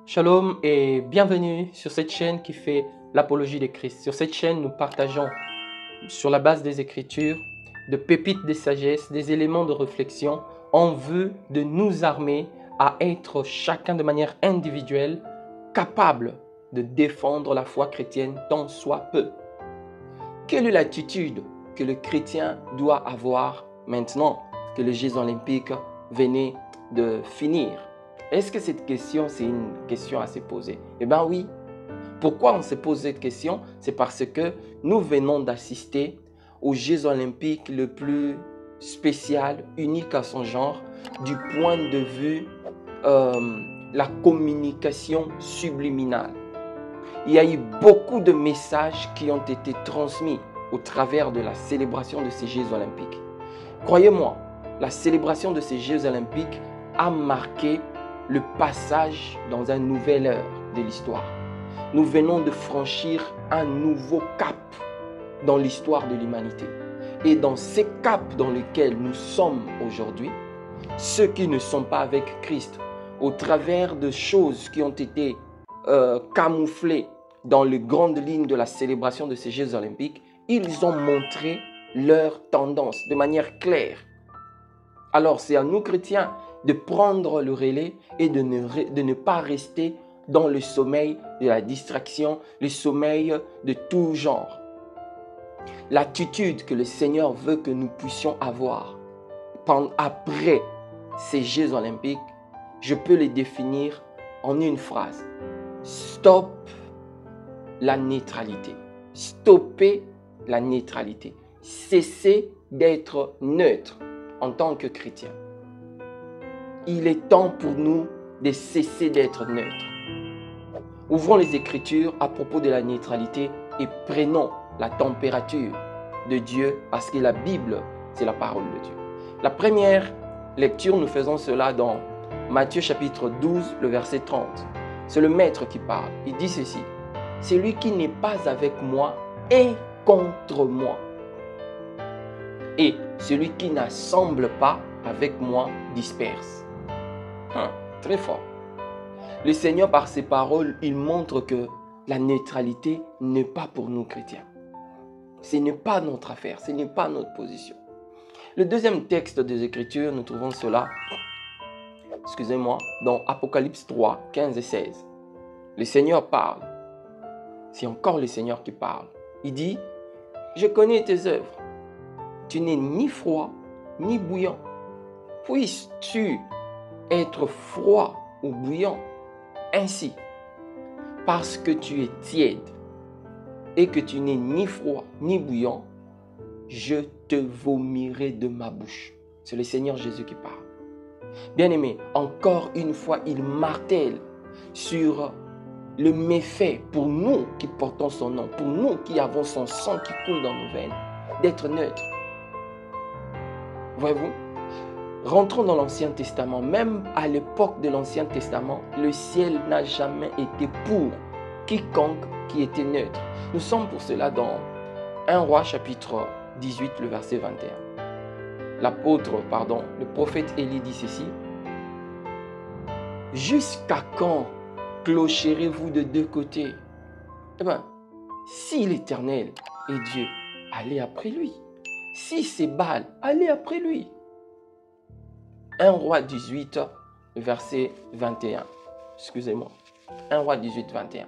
Shalom et bienvenue sur cette chaîne qui fait l'apologie de Christ. Sur cette chaîne, nous partageons sur la base des Écritures, de pépites de sagesse, des éléments de réflexion en vue de nous armer à être chacun de manière individuelle capable de défendre la foi chrétienne tant soit peu. Quelle est l'attitude que le chrétien doit avoir maintenant que les Jeux olympiques venaient de finir? Est-ce que cette question, c'est une question à se poser? Eh bien oui. Pourquoi on se pose cette question? C'est parce que nous venons d'assister aux Jeux olympiques le plus spécial, unique à son genre, du point de vue la communication subliminale. Il y a eu beaucoup de messages qui ont été transmis au travers de la célébration de ces Jeux olympiques. Croyez-moi, la célébration de ces Jeux olympiques a marqué le passage dans une nouvelle ère de l'histoire. Nous venons de franchir un nouveau cap dans l'histoire de l'humanité. Et dans ces caps dans lesquels nous sommes aujourd'hui, ceux qui ne sont pas avec Christ, au travers de choses qui ont été camouflées dans les grandes lignes de la célébration de ces Jeux olympiques, ils ont montré leur tendance de manière claire. Alors c'est à nous chrétiens de prendre le relais et de ne pas rester dans le sommeil de la distraction, le sommeil de tout genre. L'attitude que le Seigneur veut que nous puissions avoir après ces Jeux olympiques, je peux les définir en une phrase. Stop la neutralité. Stoppez la neutralité. Cessez d'être neutre en tant que chrétien. Il est temps pour nous de cesser d'être neutres. Ouvrons les Écritures à propos de la neutralité et prenons la température de Dieu parce que la Bible, c'est la parole de Dieu. La première lecture, nous faisons cela dans Matthieu chapitre 12, le verset 30. C'est le Maître qui parle. Il dit ceci. « Celui qui n'est pas avec moi est contre moi. Et celui qui n'assemble pas avec moi disperse. » Très fort. Le Seigneur, par ses paroles, il montre que la neutralité n'est pas pour nous chrétiens. Ce n'est pas notre affaire, ce n'est pas notre position. Le deuxième texte des Écritures, nous trouvons cela, dans Apocalypse 3, 15 et 16. Le Seigneur parle. C'est encore le Seigneur qui parle. Il dit, « Je connais tes œuvres. Tu n'es ni froid, ni bouillant. Puisses-tu être froid ou bouillant ainsi, parce que tu es tiède et que tu n'es ni froid ni bouillant, je te vomirai de ma bouche. » C'est le Seigneur Jésus qui parle. Bien-aimé, encore une fois, il martèle sur le méfait pour nous qui portons son nom, pour nous qui avons son sang qui coule dans nos veines, d'être neutre. Voyez-vous? Rentrons dans l'Ancien Testament. Même à l'époque de l'Ancien Testament, le ciel n'a jamais été pour quiconque qui était neutre. Nous sommes pour cela dans 1 Roi chapitre 18, le verset 21. Le prophète Élie dit ceci. « Jusqu'à quand clocherez-vous de deux côtés? Eh bien, si l'Éternel est Dieu, allez après lui. Si c'est Baal, allez après lui. » 1 Roi 18, verset 21. Excusez-moi. 1 Roi 18, 21.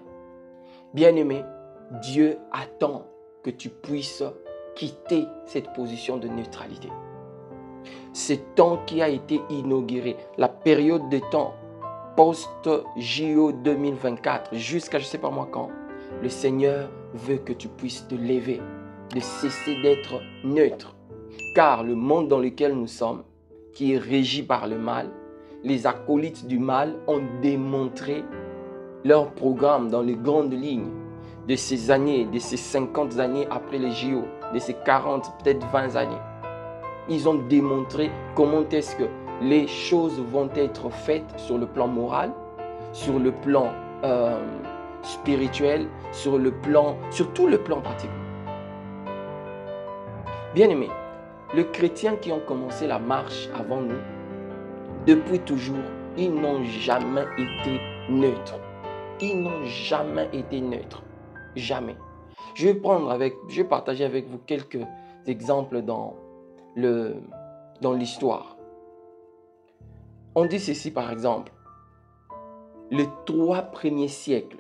Bien-aimé, Dieu attend que tu puisses quitter cette position de neutralité. Ce temps qui a été inauguré, la période de temps post-JO 2024, jusqu'à je ne sais pas moi quand, le Seigneur veut que tu puisses te lever, de cesser d'être neutre. Car le monde dans lequel nous sommes, qui est régi par le mal, les acolytes du mal ont démontré leur programme dans les grandes lignes de ces années, de ces 50 années après les JO, de ces 40, peut-être 20 années. Ils ont démontré comment est-ce que les choses vont être faites sur le plan moral, sur le plan spirituel, sur tout le plan pratique. Bien-aimés, les chrétiens qui ont commencé la marche avant nous, depuis toujours, ils n'ont jamais été neutres. Ils n'ont jamais été neutres. Jamais. Je vais partager avec vous quelques exemples dans l'histoire. On dit ceci par exemple. Les 3 premiers siècles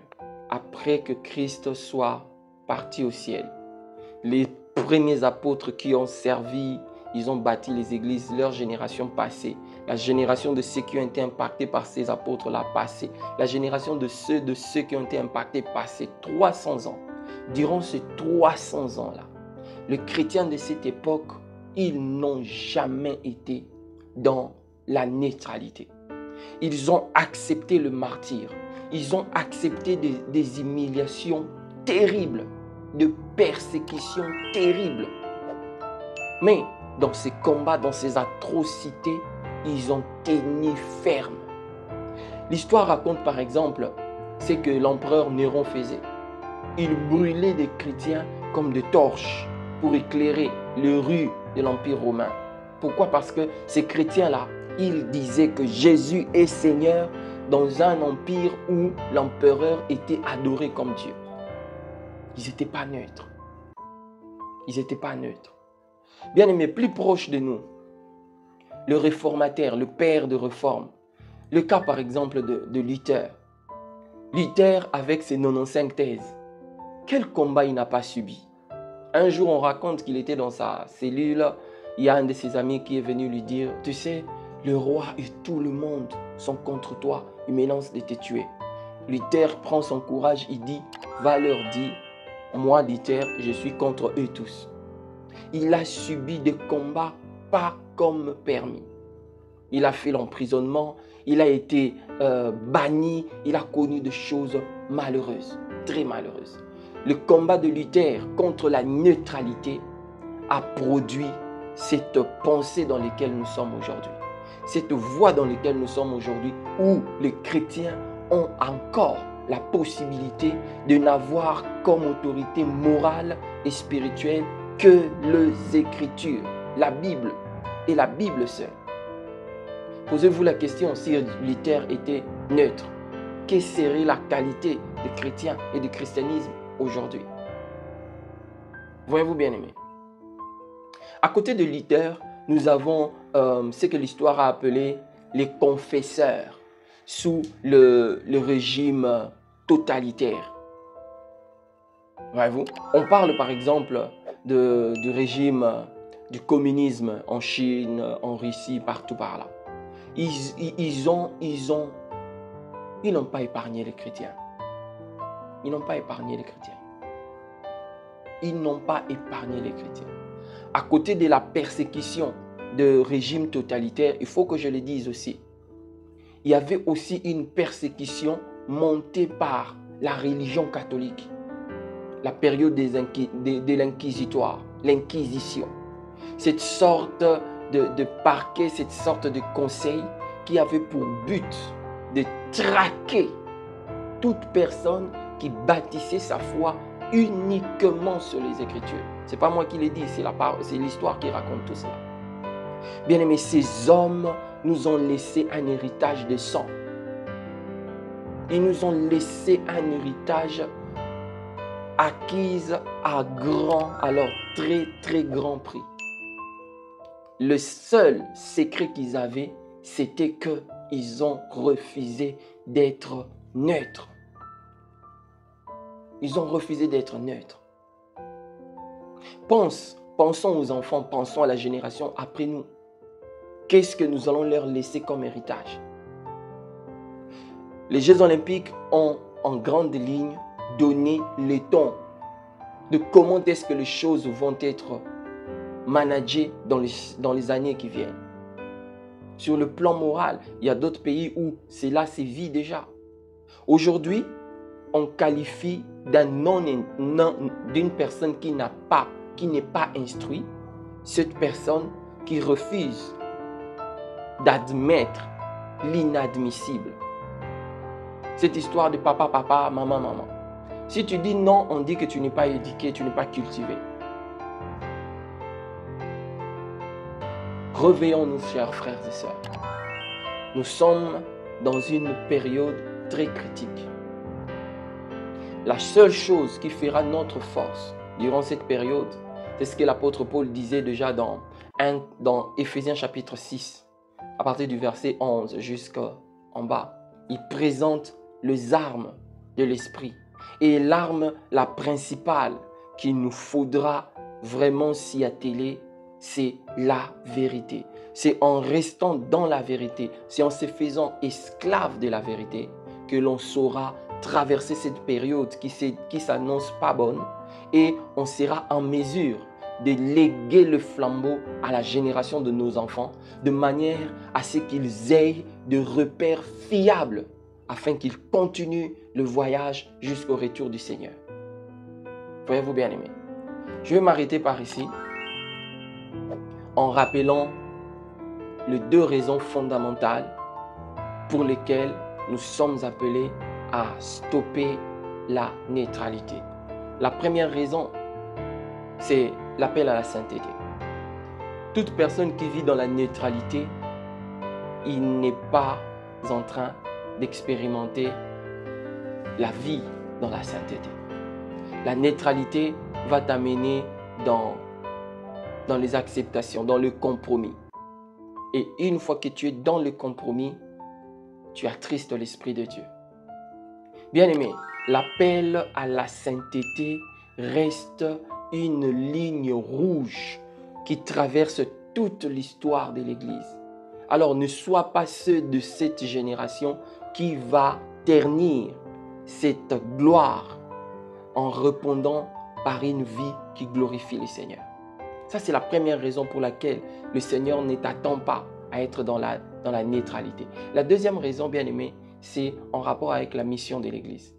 après que Christ soit parti au ciel, les premiers apôtres qui ont servi, ils ont bâti les églises, leur génération passée, la génération de ceux qui ont été impactés par ces apôtres-là passée, la génération de ceux qui ont été impactés passée, 300 ans. Durant ces 300 ans-là, les chrétiens de cette époque, ils n'ont jamais été dans la neutralité. Ils ont accepté le martyre. Ils ont accepté des humiliations terribles, de persécutions terribles. Mais dans ces combats, dans ces atrocités, ils ont tenu ferme. L'histoire raconte par exemple ce que l'empereur Néron faisait. Il brûlait des chrétiens comme des torches pour éclairer les rues de l'Empire romain. Pourquoi? Parce que ces chrétiens-là, ils disaient que Jésus est Seigneur dans un empire où l'empereur était adoré comme Dieu. Ils n'étaient pas neutres. Ils n'étaient pas neutres. Bien aimé, plus proche de nous, le réformateur, le père de réforme. Le cas par exemple de Luther. Luther avec ses 95 thèses. Quel combat il n'a pas subi? Un jour, on raconte qu'il était dans sa cellule. Il y a un de ses amis qui est venu lui dire, tu sais, le roi et tout le monde sont contre toi. Ils menacent de te tuer. Luther prend son courage, il dit, va leur dire, moi Luther, je suis contre eux tous. Il a subi des combats pas comme permis. Il a fait l'emprisonnement, il a été banni, il a connu des choses malheureuses, très malheureuses. Le combat de Luther contre la neutralité a produit cette pensée dans laquelle nous sommes aujourd'hui. Cette voie dans laquelle nous sommes aujourd'hui où les chrétiens ont encore la possibilité de n'avoir comme autorité morale et spirituelle que les Écritures, la Bible et la Bible seule. Posez-vous la question si Luther était neutre. Quelle serait la qualité des chrétiens et du christianisme aujourd'hui? Voyez-vous bien aimé. À côté de Luther, nous avons ce que l'histoire a appelé les confesseurs sous le régime totalitaire. Voyez-vous, on parle par exemple du régime du communisme en Chine, en Russie, partout par là. Ils n'ont pas épargné les chrétiens. Ils n'ont pas épargné les chrétiens. Ils n'ont pas épargné les chrétiens. À côté de la persécution de régime totalitaire, il faut que je le dise aussi, il y avait aussi une persécution montée par la religion catholique. La période de l'inquisitoire, l'inquisition. Cette sorte de parquet, cette sorte de conseil qui avait pour but de traquer toute personne qui bâtissait sa foi uniquement sur les Écritures. Ce n'est pas moi qui l'ai dit, c'est l'histoire qui raconte tout cela. Bien aimés, ces hommes nous ont laissé un héritage de sang. Ils nous ont laissé un héritage acquis à très très grand prix. Le seul secret qu'ils avaient, c'était qu'ils ont refusé d'être neutres. Ils ont refusé d'être neutres. Pensons aux enfants, pensons à la génération après nous. Qu'est-ce que nous allons leur laisser comme héritage? Les Jeux olympiques ont en grande ligne donné le ton de comment est-ce que les choses vont être managées dans les années qui viennent. Sur le plan moral, il y a d'autres pays où cela se vit déjà. Aujourd'hui, on qualifie d'une personne qui n'est pas instruite, cette personne qui refuse d'admettre l'inadmissible. Cette histoire de papa, papa, maman, maman. Si tu dis non, on dit que tu n'es pas éduqué, tu n'es pas cultivé. Réveillons-nous, chers frères et sœurs. Nous sommes dans une période très critique. La seule chose qui fera notre force durant cette période, c'est ce que l'apôtre Paul disait déjà dans Éphésiens chapitre 6, à partir du verset 11 jusqu'en bas. Il présente les armes de l'esprit. Et l'arme, la principale qu'il nous faudra vraiment s'y atteler, c'est la vérité. C'est en restant dans la vérité, c'est en se faisant esclave de la vérité que l'on saura traverser cette période qui s'annonce pas bonne et on sera en mesure de léguer le flambeau à la génération de nos enfants de manière à ce qu'ils aient de repères fiables afin qu'ils continuent le voyage jusqu'au retour du Seigneur. Voyez-vous bien aimés. Je vais m'arrêter par ici en rappelant les deux raisons fondamentales pour lesquelles nous sommes appelés à stopper la neutralité. La première raison, c'est l'appel à la sainteté. Toute personne qui vit dans la neutralité, il n'est pas en train d'expérimenter la vie dans la sainteté. La neutralité va t'amener dans les acceptations, dans le compromis. Et une fois que tu es dans le compromis, tu attristes l'Esprit de Dieu. Bien-aimé, l'appel à la sainteté reste une ligne rouge qui traverse toute l'histoire de l'Église. Alors ne sois pas ceux de cette génération qui va ternir cette gloire en répondant par une vie qui glorifie le Seigneur. Ça, c'est la première raison pour laquelle le Seigneur ne t'attend pas à être dans la neutralité. La deuxième raison, bien aimé, c'est en rapport avec la mission de l'Église.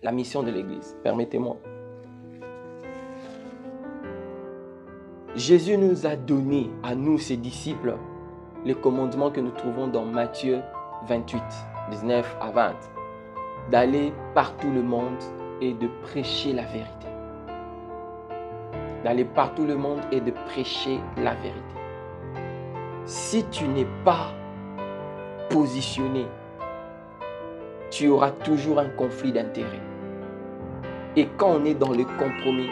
La mission de l'Église, permettez-moi. Jésus nous a donné, à nous, ses disciples, les commandements que nous trouvons dans Matthieu 28, 19 à 20. D'aller par tout le monde et de prêcher la vérité. D'aller par tout le monde et de prêcher la vérité. Si tu n'es pas positionné, tu auras toujours un conflit d'intérêts. Et quand on est dans le compromis,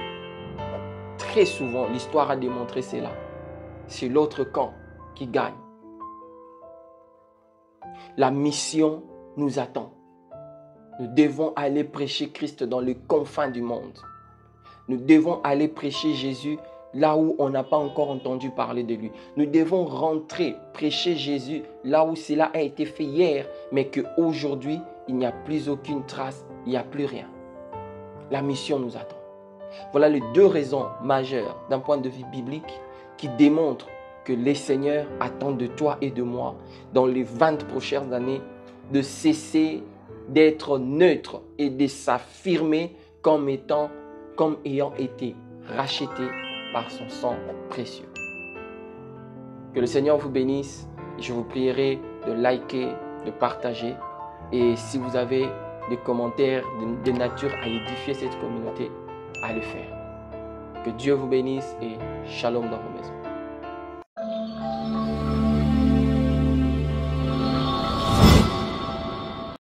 très souvent, l'histoire a démontré cela, c'est l'autre camp qui gagne. La mission nous attend. Nous devons aller prêcher Christ dans les confins du monde. Nous devons aller prêcher Jésus là où on n'a pas encore entendu parler de lui. Nous devons rentrer, prêcher Jésus là où cela a été fait hier, mais qu'aujourd'hui, il n'y a plus aucune trace, il n'y a plus rien. La mission nous attend. Voilà les deux raisons majeures d'un point de vue biblique qui démontrent que le Seigneur attend de toi et de moi dans les 20 prochaines années de cesser d'être neutre et de s'affirmer comme ayant été racheté par son sang précieux. Que le Seigneur vous bénisse. Je vous prierai de liker, de partager. Et si vous avez des commentaires de nature à édifier cette communauté, à le faire. Que Dieu vous bénisse et shalom dans vos maisons.